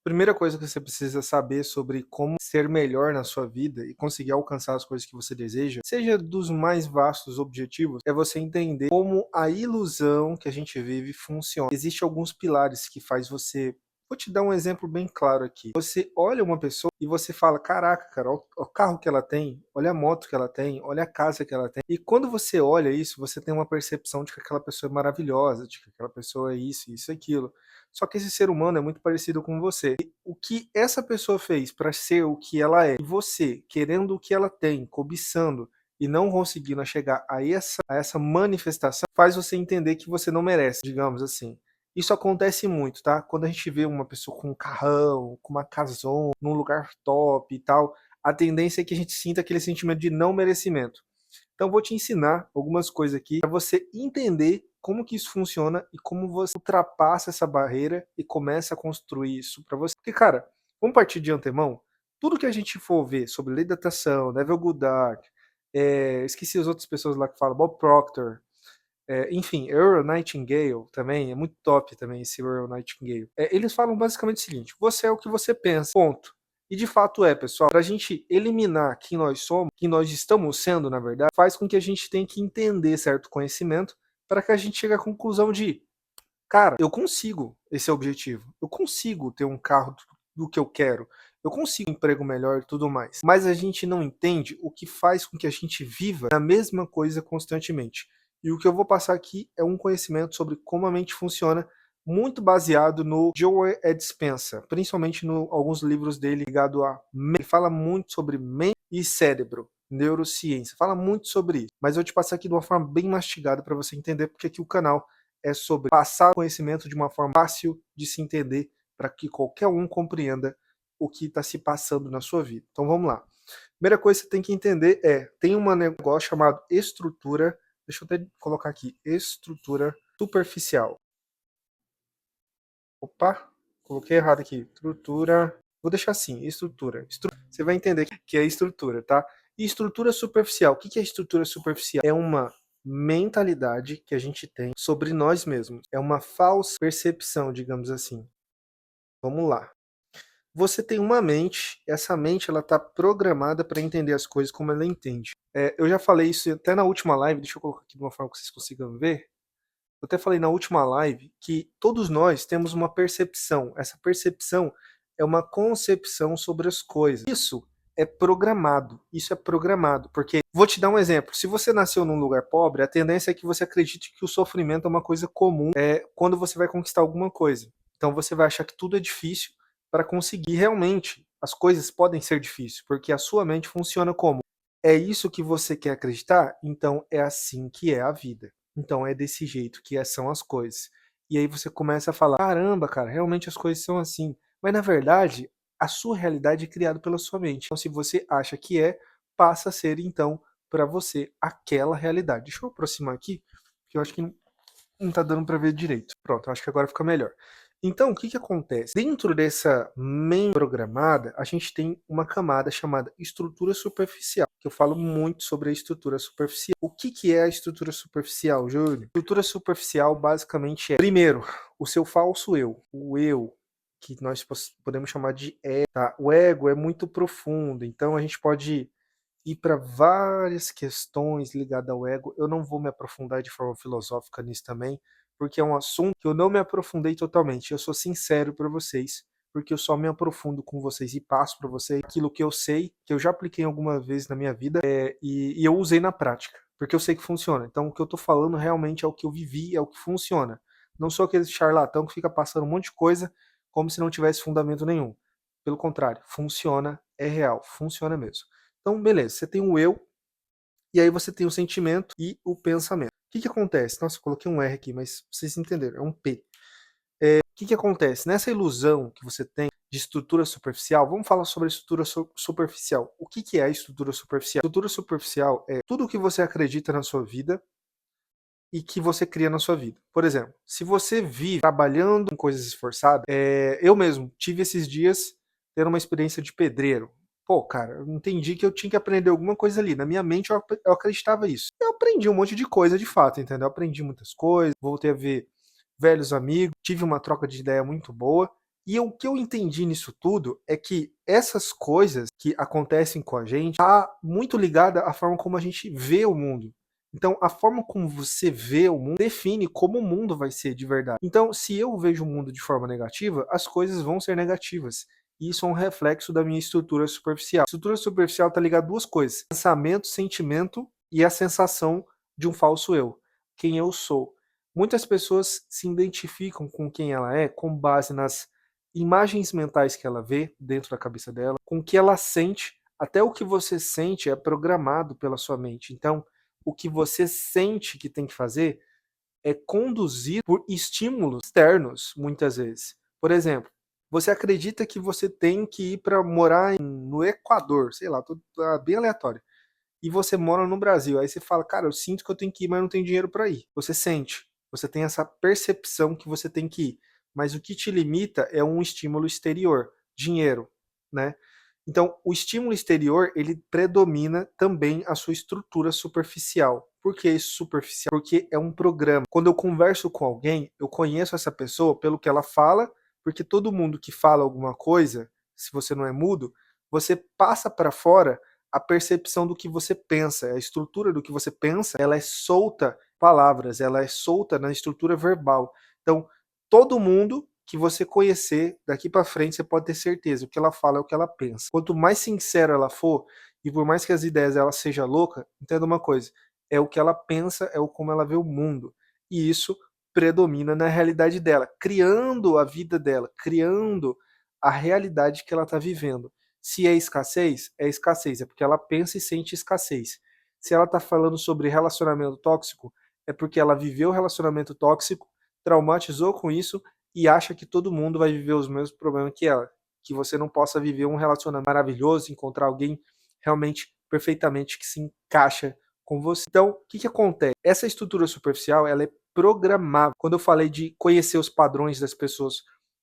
Primeira coisa que você precisa saber sobre como ser melhor na sua vida e conseguir alcançar as coisas que você deseja, seja dos mais vastos objetivos, é você entender como a ilusão que a gente vive funciona. Existem alguns pilares que faz você. Vou te dar um exemplo bem claro aqui. Você olha uma pessoa e você fala: caraca, cara, olha o carro que ela tem, olha a moto que ela tem, olha a casa que ela tem. E quando você olha isso, você tem uma percepção de que aquela pessoa é maravilhosa, de que aquela pessoa é isso, aquilo. Só que esse ser humano é muito parecido com você. E o que essa pessoa fez para ser o que ela é, e você querendo o que ela tem, cobiçando e não conseguindo chegar a essa manifestação, faz você entender que você não merece, digamos assim. Isso acontece muito, tá? Quando a gente vê uma pessoa com um carrão, com uma casona, num lugar top e tal, a tendência é que a gente sinta aquele sentimento de não merecimento. Então vou te ensinar algumas coisas aqui para você entender como que isso funciona e como você ultrapassa essa barreira e começa a construir isso para você. Porque, cara, vamos partir de antemão, tudo que a gente for ver sobre lei da atração, Neville Goddard, esqueci as outras pessoas lá que falam, Bob Proctor, enfim, Earl Nightingale também, é muito top também esse Earl Nightingale. Eles falam basicamente o seguinte: você é o que você pensa, ponto. E de fato é, pessoal, para a gente eliminar quem nós somos, quem nós estamos sendo, na verdade, faz com que a gente tenha que entender certo conhecimento para que a gente chegue à conclusão de, cara, eu consigo esse objetivo, eu consigo ter um carro do que eu quero, eu consigo um emprego melhor e tudo mais. Mas a gente não entende o que faz com que a gente viva na mesma coisa constantemente. E o que eu vou passar aqui é um conhecimento sobre como a mente funciona, muito baseado no Joe Dispenza, principalmente em alguns livros dele ligado a mente. Ele fala muito sobre mente e cérebro, neurociência, fala muito sobre isso. Mas eu vou te passar aqui de uma forma bem mastigada para você entender, porque aqui o canal é sobre passar o conhecimento de uma forma fácil de se entender, para que qualquer um compreenda o que está se passando na sua vida. Então vamos lá. Primeira coisa que você tem que entender tem um negócio chamado estrutura, deixa eu até colocar aqui, estrutura superficial. Opa, coloquei errado aqui, estrutura, vou deixar assim, estrutura. Você vai entender que é estrutura, tá? E estrutura superficial, o que é estrutura superficial? É uma mentalidade que a gente tem sobre nós mesmos. É uma falsa percepção, digamos assim. Vamos lá. Você tem uma mente, essa mente ela está programada para entender as coisas como ela entende. Eu já falei isso até na última live, deixa eu colocar aqui de uma forma que vocês consigam ver. Eu até falei na última live que todos nós temos uma percepção. Essa percepção é uma concepção sobre as coisas. Isso é programado, porque vou te dar um exemplo. Se você nasceu num lugar pobre, a tendência é que você acredite que o sofrimento é uma coisa comum quando você vai conquistar alguma coisa. Então você vai achar que tudo é difícil para conseguir. Realmente, as coisas podem ser difíceis, porque a sua mente funciona como: é isso que você quer acreditar? Então é assim que é a vida. Então é desse jeito que são as coisas. E aí você começa a falar: caramba, cara, realmente as coisas são assim. Mas na verdade, a sua realidade é criada pela sua mente. Então, se você acha que passa a ser então para você aquela realidade. Deixa eu aproximar aqui, que eu acho que não tá dando para ver direito. Pronto, eu acho que agora fica melhor. Então, o que que acontece? Dentro dessa mente programada, a gente tem uma camada chamada estrutura superficial, que eu falo muito sobre a estrutura superficial. O que que é a estrutura superficial, Júlio? Estrutura superficial basicamente primeiro, o seu falso eu, o eu, que nós podemos chamar de ego, tá? O ego é muito profundo, então a gente pode ir para várias questões ligadas ao ego. Eu não vou me aprofundar de forma filosófica nisso também, porque é um assunto que eu não me aprofundei totalmente. Eu sou sincero para vocês, porque eu só me aprofundo com vocês e passo para vocês aquilo que eu sei, que eu já apliquei alguma vez na minha vida, e eu usei na prática, porque eu sei que funciona. Então o que eu estou falando realmente é o que eu vivi, é o que funciona. Não sou aquele charlatão que fica passando um monte de coisa como se não tivesse fundamento nenhum. Pelo contrário, funciona, é real, funciona mesmo. Então, beleza, você tem o eu, e aí você tem o sentimento e o pensamento. O que que acontece? Nossa, eu coloquei um R aqui, mas vocês entenderam, é um P. O que que acontece? Nessa ilusão que você tem de estrutura superficial, vamos falar sobre a estrutura superficial. O que que é a estrutura superficial? A estrutura superficial é tudo o que você acredita na sua vida e que você cria na sua vida. Por exemplo, se você vive trabalhando com coisas esforçadas, eu mesmo tive esses dias tendo uma experiência de pedreiro. Pô, cara, eu entendi que eu tinha que aprender alguma coisa ali. Na minha mente eu acreditava isso. Eu aprendi um monte de coisa de fato, entendeu? Eu aprendi muitas coisas, voltei a ver velhos amigos, tive uma troca de ideia muito boa. E o que eu entendi nisso tudo é que essas coisas que acontecem com a gente tá muito ligada à forma como a gente vê o mundo. Então, a forma como você vê o mundo define como o mundo vai ser de verdade. Então, se eu vejo o mundo de forma negativa, as coisas vão ser negativas. E isso é um reflexo da minha estrutura superficial. A estrutura superficial está ligada a duas coisas: pensamento, sentimento e a sensação de um falso eu, quem eu sou. Muitas pessoas se identificam com quem ela é com base nas imagens mentais que ela vê dentro da cabeça dela, com o que ela sente. Até o que você sente é programado pela sua mente. Então, o que você sente que tem que fazer é conduzido por estímulos externos, muitas vezes. Por exemplo, você acredita que você tem que ir para morar no Equador, sei lá, tá bem aleatório. E você mora no Brasil, aí você fala, cara, eu sinto que eu tenho que ir, mas não tenho dinheiro para ir. Você sente, você tem essa percepção que você tem que ir. Mas o que te limita é um estímulo exterior, dinheiro, né? Então, o estímulo exterior, ele predomina também a sua estrutura superficial. Por que isso superficial? Porque é um programa. Quando eu converso com alguém, eu conheço essa pessoa pelo que ela fala, porque todo mundo que fala alguma coisa, se você não é mudo, você passa para fora a percepção do que você pensa, a estrutura do que você pensa, ela é solta palavras, ela é solta na estrutura verbal. Então, todo mundo que você conhecer daqui para frente, você pode ter certeza, o que ela fala é o que ela pensa. Quanto mais sincera ela for, e por mais que as ideias ela seja louca, entenda uma coisa, é o que ela pensa, é o como ela vê o mundo. E isso predomina na realidade dela, criando a vida dela, criando a realidade que ela está vivendo. Se é escassez, é porque ela pensa e sente escassez. Se ela está falando sobre relacionamento tóxico, é porque ela viveu relacionamento tóxico, traumatizou com isso e acha que todo mundo vai viver os mesmos problemas que ela. Que você não possa viver um relacionamento maravilhoso, encontrar alguém realmente perfeitamente que se encaixa com você. Então, o que acontece? Essa estrutura superficial, ela é programável. Quando eu falei de conhecer os padrões das pessoas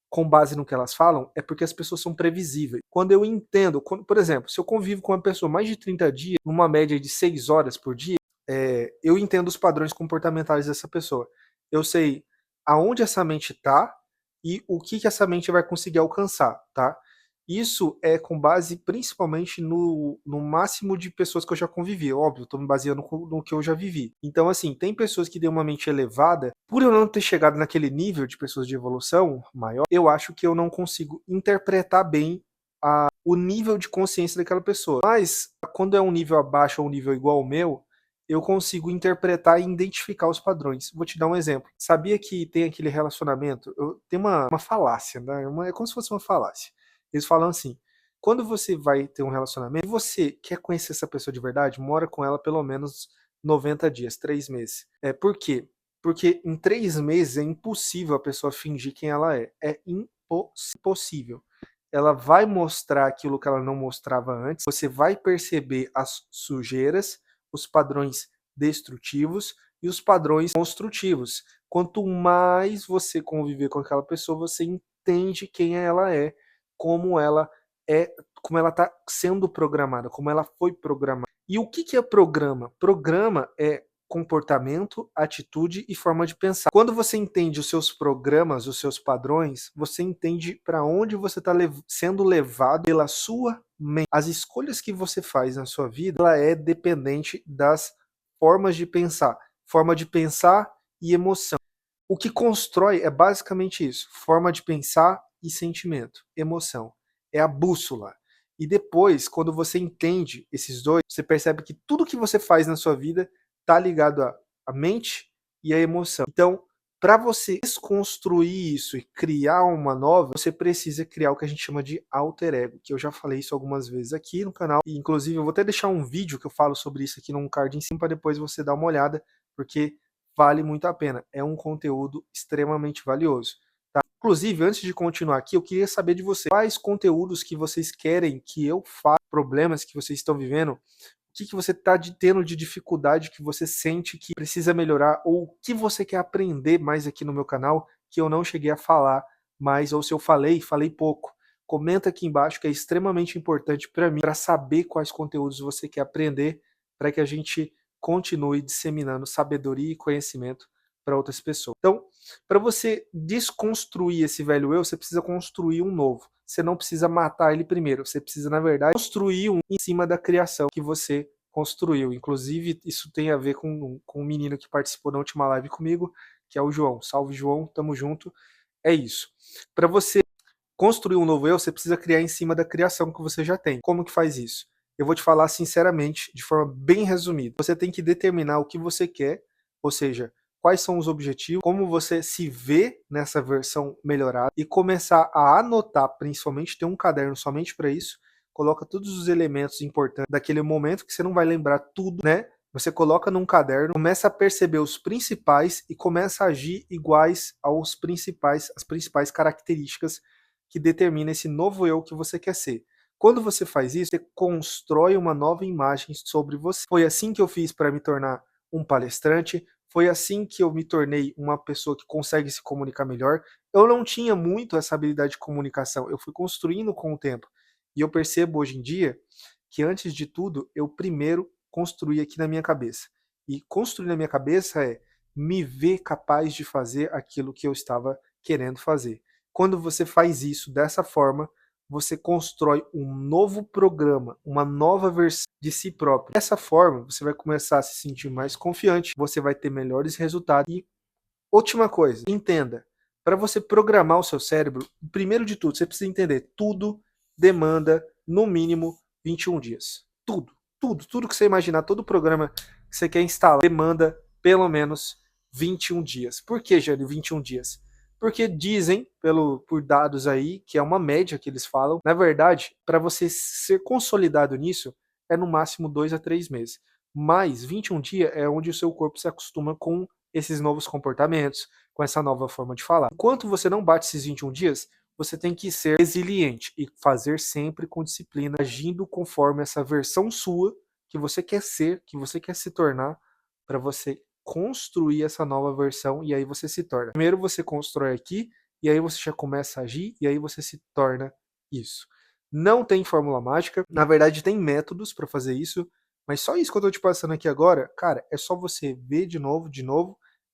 com base no que elas falam, é porque as pessoas são previsíveis. Quando eu entendo, por exemplo, se eu convivo com uma pessoa mais de 30 dias, numa média de 6 horas por dia, eu entendo os padrões comportamentais dessa pessoa. Eu sei aonde essa mente está e o que essa mente vai conseguir alcançar, tá? Isso é com base principalmente no máximo de pessoas que eu já convivi. Óbvio, eu tô me baseando no que eu já vivi. Então, assim, tem pessoas que têm uma mente elevada. Por eu não ter chegado naquele nível de pessoas de evolução maior, eu acho que eu não consigo interpretar bem o nível de consciência daquela pessoa. Mas, quando é um nível abaixo ou um nível igual ao meu, eu consigo interpretar e identificar os padrões. Vou te dar um exemplo. Sabia que tem aquele relacionamento? Tem uma falácia, né? É como se fosse uma falácia. Eles falam assim: quando você vai ter um relacionamento e você quer conhecer essa pessoa de verdade, mora com ela pelo menos 90 dias, 3 meses. Por quê? Porque em 3 meses é impossível a pessoa fingir quem ela é. É impossível. Ela vai mostrar aquilo que ela não mostrava antes. Você vai perceber as sujeiras, os padrões destrutivos e os padrões construtivos. Quanto mais você conviver com aquela pessoa, você entende quem ela é, como ela é, como ela está sendo programada, como ela foi programada. E o que é programa? Programa é comportamento, atitude e forma de pensar. Quando você entende os seus programas, os seus padrões, você entende para onde você está sendo levado pela sua mente. As escolhas que você faz na sua vida, ela é dependente das forma de pensar e emoção. O que constrói é basicamente isso: forma de pensar e sentimento, emoção. É a bússola. E depois, quando você entende esses dois, você percebe que tudo que você faz na sua vida está ligado à mente e à emoção. Então, para você desconstruir isso e criar uma nova, você precisa criar o que a gente chama de alter ego, que eu já falei isso algumas vezes aqui no canal. E, inclusive, eu vou até deixar um vídeo que eu falo sobre isso aqui num card em cima para depois você dar uma olhada, porque vale muito a pena. É um conteúdo extremamente valioso. Tá? Inclusive, antes de continuar aqui, eu queria saber de vocês quais conteúdos que vocês querem que eu faça, problemas que vocês estão vivendo, o que você está tendo de dificuldade que você sente que precisa melhorar, ou o que você quer aprender mais aqui no meu canal que eu não cheguei a falar mais, ou se eu falei pouco. Comenta aqui embaixo, que é extremamente importante para mim, para saber quais conteúdos você quer aprender, para que a gente continue disseminando sabedoria e conhecimento para outras pessoas. Então, para você desconstruir esse velho eu, você precisa construir um novo. Você não precisa matar ele primeiro, você precisa, na verdade, construir um em cima da criação que você construiu. Inclusive, isso tem a ver com um menino que participou da última live comigo, que é o João. Salve, João, tamo junto. É isso. Para você construir um novo eu, você precisa criar em cima da criação que você já tem. Como que faz isso? Eu vou te falar sinceramente, de forma bem resumida. Você tem que determinar o que você quer, ou seja, quais são os objetivos, como você se vê nessa versão melhorada e começar a anotar, principalmente ter um caderno somente para isso, coloca todos os elementos importantes daquele momento que você não vai lembrar tudo, né? Você coloca num caderno, começa a perceber os principais e começa a agir iguais aos principais, as principais características que determina esse novo eu que você quer ser. Quando você faz isso, você constrói uma nova imagem sobre você. Foi assim que eu fiz para me tornar um palestrante, foi assim que eu me tornei uma pessoa que consegue se comunicar melhor. Eu não tinha muito essa habilidade de comunicação, eu fui construindo com o tempo. E eu percebo hoje em dia que antes de tudo, eu primeiro construí aqui na minha cabeça. E construir na minha cabeça é me ver capaz de fazer aquilo que eu estava querendo fazer. Quando você faz isso dessa forma, você constrói um novo programa, uma nova versão de si próprio. Dessa forma, você vai começar a se sentir mais confiante, você vai ter melhores resultados. E última coisa, entenda, para você programar o seu cérebro, primeiro de tudo, você precisa entender, tudo demanda no mínimo 21 dias. Tudo que você imaginar, todo programa que você quer instalar demanda pelo menos 21 dias. Por que, Jânio, 21 dias? Porque dizem, por dados aí, que é uma média que eles falam, na verdade, para você ser consolidado nisso, é no máximo 2 a 3 meses. Mas 21 dias é onde o seu corpo se acostuma com esses novos comportamentos, com essa nova forma de falar. Enquanto você não bate esses 21 dias, você tem que ser resiliente e fazer sempre com disciplina, agindo conforme essa versão sua que você quer ser, que você quer se tornar, para você construir essa nova versão e aí você se torna. Primeiro você constrói aqui e aí você já começa a agir e aí você se torna isso. Não tem fórmula mágica, na verdade tem métodos para fazer isso, mas só isso que eu tô te passando aqui agora, cara, é só você ver de novo,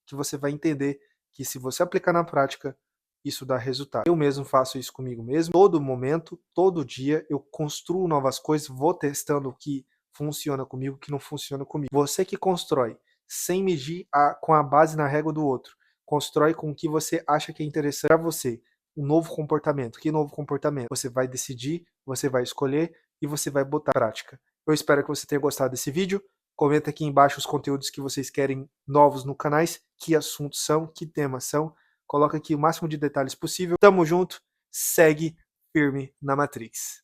que você vai entender que se você aplicar na prática, isso dá resultado. Eu mesmo faço isso comigo mesmo, todo momento, todo dia, eu construo novas coisas, vou testando o que funciona comigo, o que não funciona comigo. Você que constrói, sem medir com a base na régua do outro, constrói com o que você acha que é interessante para você, um novo comportamento. Que novo comportamento? Você vai decidir, você vai escolher e você vai botar em prática. Eu espero que você tenha gostado desse vídeo. Comenta aqui embaixo os conteúdos que vocês querem novos no canal, que assuntos são, que temas são. Coloca aqui o máximo de detalhes possível. Tamo junto, segue firme na Matrix.